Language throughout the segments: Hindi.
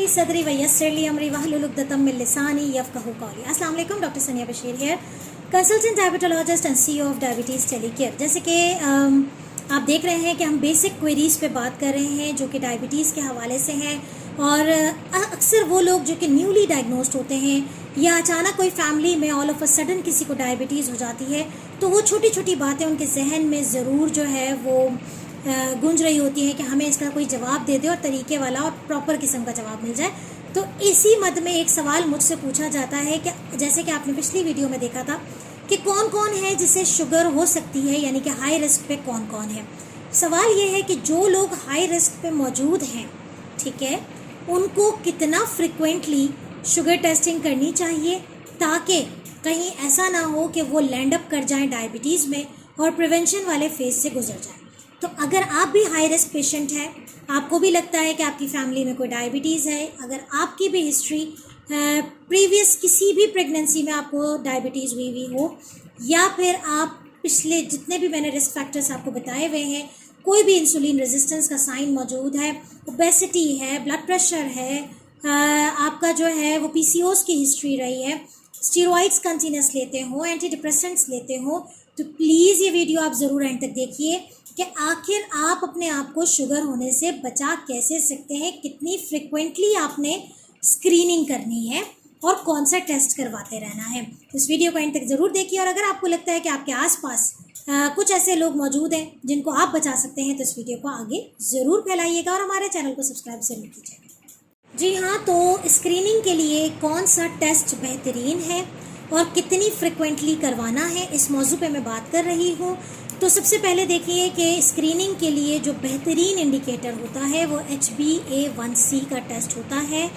ली सदरी वयस्सिर ली अमरी वहलुल उक़दतम मिन लिसानी यफ़क़हू क़ौली। अस्सलाम वालेकुम, डॉक्टर सनिया Bashir here, consultant diabetologist and CEO of diabetes टेलीकेयर। जैसे कि आप देख रहे हैं कि हम बेसिक क्वेरीज़ पे बात कर रहे हैं जो कि डायबिटीज़ के हवाले से हैं, और अक्सर वो लोग जो कि न्यूली डायग्नोस्ड होते हैं या अचानक कोई फैमिली में ऑल ऑफ अ सडन किसी को डायबिटीज़ हो जाती है, तो वो छोटी छोटी बातें उनके जहन में ज़रूर जो है वो गूंज रही होती है कि हमें इसका कोई जवाब दे दे और तरीके वाला और प्रॉपर किस्म का जवाब मिल जाए। तो इसी मद में एक सवाल मुझसे पूछा जाता है कि जैसे कि आपने पिछली वीडियो में देखा था कि कौन कौन है जिसे शुगर हो सकती है, यानी कि हाई रिस्क पे कौन कौन है। सवाल ये है कि जो लोग हाई रिस्क पे मौजूद हैं, ठीक है, उनको कितना फ्रिक्वेंटली शुगर टेस्टिंग करनी चाहिए ताकि कहीं ऐसा ना हो कि वो लैंड अप कर जाएं डायबिटीज़ में और प्रिवेंशन वाले फेज से गुजर जाएं। तो अगर आप भी हाई रिस्क पेशेंट हैं, आपको भी लगता है कि आपकी फैमिली में कोई डायबिटीज़ है, अगर आपकी भी हिस्ट्री प्रीवियस किसी भी प्रेगनेंसी में आपको डायबिटीज़ हुई हो, या फिर आप पिछले जितने भी मैंने रिस्क फैक्टर्स आपको बताए हुए हैं, कोई भी इंसुलिन रेजिस्टेंस का साइन मौजूद है, ओबेसिटी है, ब्लड प्रेशर है, आपका जो है वो पीसीओएस की हिस्ट्री रही है, स्टीरॉइड्स कंटिन्यूस लेते हो, एंटी डिप्रेसेंट्स लेते हो, तो प्लीज़ ये वीडियो आप ज़रूर एंड तक देखिए कि आखिर आप अपने आप को शुगर होने से बचा कैसे सकते हैं, कितनी फ्रिक्वेंटली आपने स्क्रीनिंग करनी है और कौन सा टेस्ट करवाते रहना है। तो इस वीडियो को एंड तक ज़रूर देखिए, और अगर आपको लगता है कि आपके आसपास कुछ ऐसे लोग मौजूद हैं जिनको आप बचा सकते हैं, तो इस वीडियो को आगे ज़रूर फैलाइएगा और हमारे चैनल को सब्सक्राइब ज़रूर कीजिएगा। जी हाँ, तो स्क्रीनिंग के लिए कौन सा टेस्ट बेहतरीन है और कितनी फ्रिक्वेंटली करवाना है, इस मौजू पे मैं बात कर रही हूँ। तो सबसे पहले देखिए कि स्क्रीनिंग के लिए जो बेहतरीन इंडिकेटर होता है वो HbA1c का टेस्ट होता है,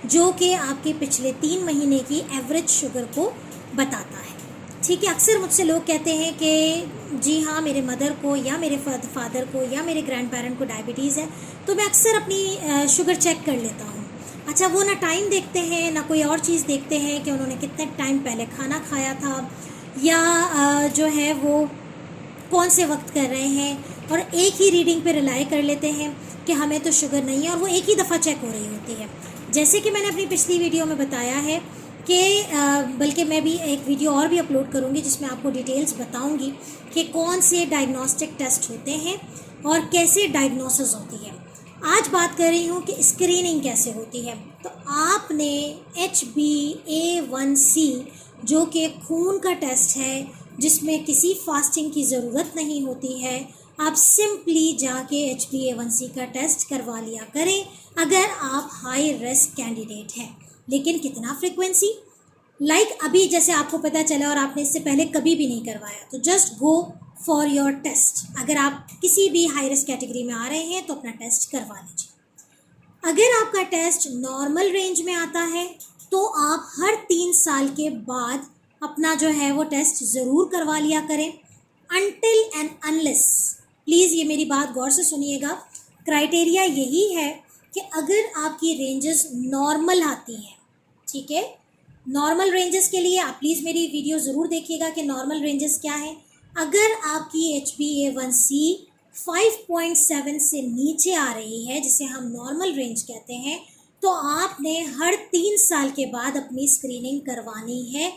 जो कि आपके पिछले 3 महीने की एवरेज शुगर को बताता है। ठीक है, अक्सर मुझसे लोग कहते हैं कि जी हाँ, मेरे मदर को या मेरे फादर को या मेरे ग्रैंड पेरेंट को डायबिटीज़ है, तो मैं अक्सर अपनी शुगर चेक कर लेता हूँ। अच्छा, वो ना टाइम देखते हैं ना कोई और चीज़ देखते हैं कि उन्होंने कितने टाइम पहले खाना खाया था, या जो है वो कौन से वक्त कर रहे हैं, और एक ही रीडिंग पे रिलाई कर लेते हैं कि हमें तो शुगर नहीं है, और वो एक ही दफ़ा चेक हो रही होती है। जैसे कि मैंने अपनी पिछली वीडियो में बताया है कि बल्कि मैं भी एक वीडियो और भी अपलोड करूँगी जिसमें आपको डिटेल्स बताऊँगी कि कौन से डायग्नोस्टिक टेस्ट होते हैं और कैसे डायग्नोसिस होती है। आज बात कर रही हूँ कि स्क्रीनिंग कैसे होती है। तो आपने HbA1c जो कि खून का टेस्ट है, जिसमें किसी फास्टिंग की ज़रूरत नहीं होती है, आप सिंपली जाके HbA1c का टेस्ट करवा लिया करें अगर आप हाई रिस्क कैंडिडेट हैं। लेकिन कितना फ्रिक्वेंसी, लाइक अभी जैसे आपको पता चला और आपने इससे पहले कभी भी नहीं करवाया, तो just go for your test. अगर आप किसी भी हाई रिस्क कैटेगरी में आ रहे हैं तो अपना टेस्ट करवा लीजिए। अगर आपका टेस्ट नॉर्मल रेंज में आता है तो आप हर 3 साल के बाद अपना जो है वो टेस्ट ज़रूर करवा लिया करें, अनटिल एंड अनलेस, प्लीज़ ये मेरी बात गौर से सुनिएगा, क्राइटेरिया यही है कि अगर आपकी रेंजेस नॉर्मल आती हैं, ठीक है, नॉर्मल रेंजेस के लिए आप प्लीज़ मेरी वीडियो ज़रूर देखिएगा कि नॉर्मल रेंजेस क्या है। अगर आपकी HbA1c 5.7 से नीचे आ रही है, जिसे हम नॉर्मल रेंज कहते हैं, तो आपने हर 3 साल के बाद अपनी स्क्रीनिंग करवानी है,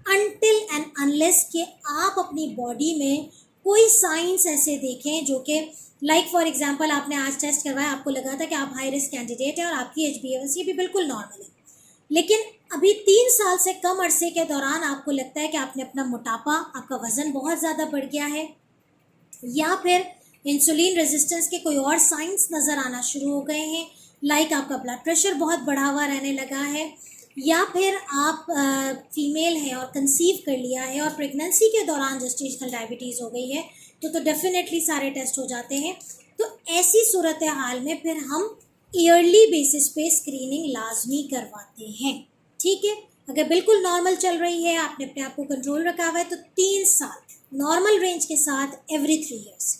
अनटिल एंड अनलेस कि आप अपनी बॉडी में कोई साइंस ऐसे देखें जो कि लाइक फॉर एग्जांपल आपने आज टेस्ट करवाया, आपको लगा था कि आप हाई रिस्क कैंडिडेट हैं और आपकी HbA1c भी बिल्कुल नॉर्मल है, लेकिन अभी 3 साल से कम अरसे के दौरान आपको लगता है कि आपने अपना मोटापा, आपका वज़न बहुत ज़्यादा बढ़ गया है, या फिर इंसुलिन रेजिस्टेंस के कोई और साइंस नज़र आना शुरू हो गए हैं, लाइक आपका ब्लड प्रेशर बहुत बढ़ा हुआ रहने लगा है, या फिर आप फीमेल हैं और कंसीव कर लिया है और प्रेगनेंसी के दौरान जेस्टेशनल डायबिटीज़ हो गई है, तो डेफिनेटली सारे टेस्ट हो जाते हैं। तो ऐसी सूरत हाल में फिर हम ईयरली बेसिस पे स्क्रीनिंग लाजमी करवाते हैं। ठीक है, अगर बिल्कुल नॉर्मल चल रही है, आपने अपने आप को कंट्रोल रखा हुआ है, तो 3 साल नॉर्मल रेंज के साथ एवरी 3 ईयर्स।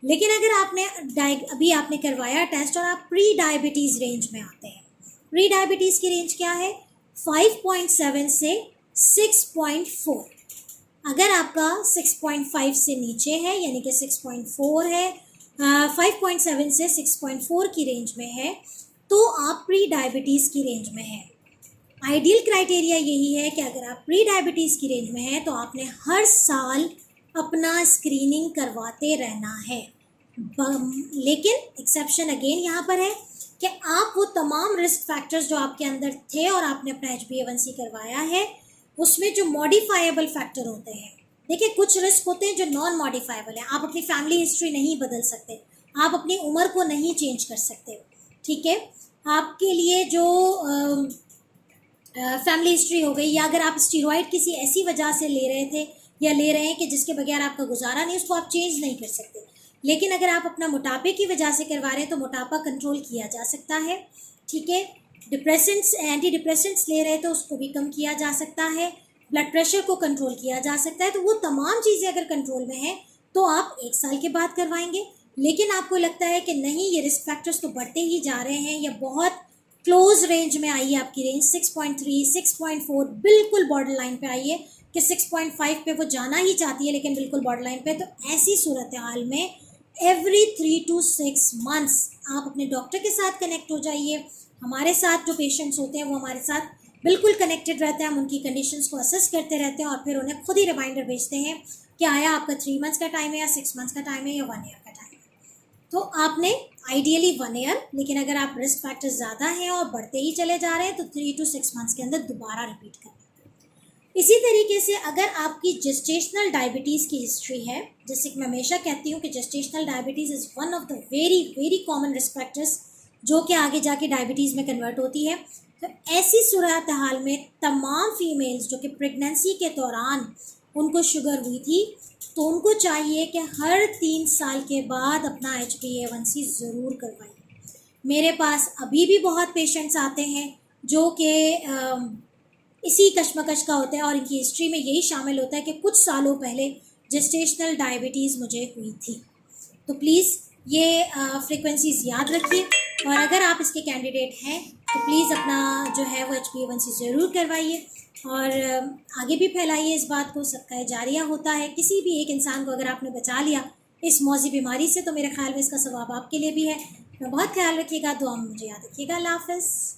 लेकिन अगर आपने अभी आपने करवाया टेस्ट और आप प्री डायबिटीज़ रेंज में आते हैं, प्री डायबिटीज़ की रेंज क्या है, 5.7 से 6.4। अगर आपका 6.5 से नीचे है, यानी कि 6.4 है, 5.7 से 6.4 की रेंज में है, तो आप प्री डायबिटीज़ की रेंज में हैं। आइडियल क्राइटेरिया यही है कि अगर आप प्री डायबिटीज़ की रेंज में हैं तो आपने हर साल अपना स्क्रीनिंग करवाते रहना है। लेकिन एक्सेप्शन अगेन यहाँ पर है कि आप वो तमाम रिस्क फैक्टर्स जो आपके अंदर थे और आपने अपना HbA1c करवाया है, उसमें जो मॉडिफाइबल फैक्टर होते हैं, देखिए कुछ रिस्क होते हैं जो नॉन मॉडिफाइबल है। आप अपनी फैमिली हिस्ट्री नहीं बदल सकते, आप अपनी उम्र को नहीं चेंज कर सकते, ठीक है। आपके लिए जो फैमिली हिस्ट्री हो गई, या अगर आप स्टीरॉयड किसी ऐसी वजह से ले रहे थे या ले रहे हैं कि जिसके बगैर आपका गुजारा नहीं, उसको आप चेंज नहीं कर सकते। लेकिन अगर आप अपना मोटापे की वजह से करवा रहे हैं तो मोटापा कंट्रोल किया जा सकता है, ठीक है। डिप्रेसेंट्स, एंटी डिप्रेसेंट्स ले रहे हैं तो उसको भी कम किया जा सकता है। ब्लड प्रेशर को कंट्रोल किया जा सकता है। तो वो तमाम चीज़ें अगर कंट्रोल में हैं तो आप 1 साल के बाद करवाएंगे। लेकिन आपको लगता है कि नहीं, ये रिस्क फैक्टर्स तो बढ़ते ही जा रहे हैं, या बहुत क्लोज रेंज में आई है आपकी रेंज 6.3, 6.4, बिल्कुल बॉर्डर लाइन पे आई है कि 6.5 पे वो जाना ही चाहती है लेकिन बिल्कुल बॉर्डर लाइन पे। तो ऐसी सूरत हाल में एवरी 3 to 6 months आप अपने डॉक्टर के साथ कनेक्ट हो जाइए। हमारे साथ जो पेशेंट्स होते हैं वो हमारे साथ बिल्कुल कनेक्टेड रहते हैं, हम उनकी कंडीशंस को असेस करते रहते हैं और फिर उन्हें खुद ही रिमाइंडर भेजते हैं कि आया आपका 3 months का टाइम है या 6 months का टाइम है या 1 year का टाइम है। तो आपने आइडियली 1 year, लेकिन अगर आप रिस्क फैक्टर ज़्यादा हैं और बढ़ते ही चले जा रहे हैं तो 3 to 6 months के अंदर दोबारा रिपीट करना। इसी तरीके से अगर आपकी जेस्टेशनल डायबिटीज़ की हिस्ट्री है, जैसे कि मैं हमेशा कहती हूँ कि gestational diabetes is one of the very very common risk factors जो कि आगे जाके डायबिटीज़ में कन्वर्ट होती है। तो ऐसी सूरत हाल में तमाम फीमेल्स जो कि प्रेगनेंसी के दौरान उनको शुगर हुई थी, तो उनको चाहिए कि हर 3 साल के बाद अपना HbA1c ज़रूर करवाइए। मेरे पास अभी भी बहुत पेशेंट्स आते हैं जो कि इसी कश्मकश का होता है और इनकी हिस्ट्री में यही शामिल होता है कि कुछ सालों पहले जेस्टेशनल डायबिटीज़ मुझे हुई थी। तो प्लीज़ ये फ्रीक्वेंसीज़ याद रखिए, और अगर आप इसके कैंडिडेट हैं तो प्लीज़ अपना जो है वो HbA1c ज़रूर करवाइए और आगे भी फैलाइए इस बात को। सदका जारिया होता है, किसी भी एक इंसान को अगर आपने बचा लिया इस मौजी बीमारी से तो मेरे ख्याल में इसका सवाब आपके लिए भी है। मैं बहुत ख्याल रखिएगा, दुआ में मुझे याद रखिएगा। अल्लाह हाफ़िज़।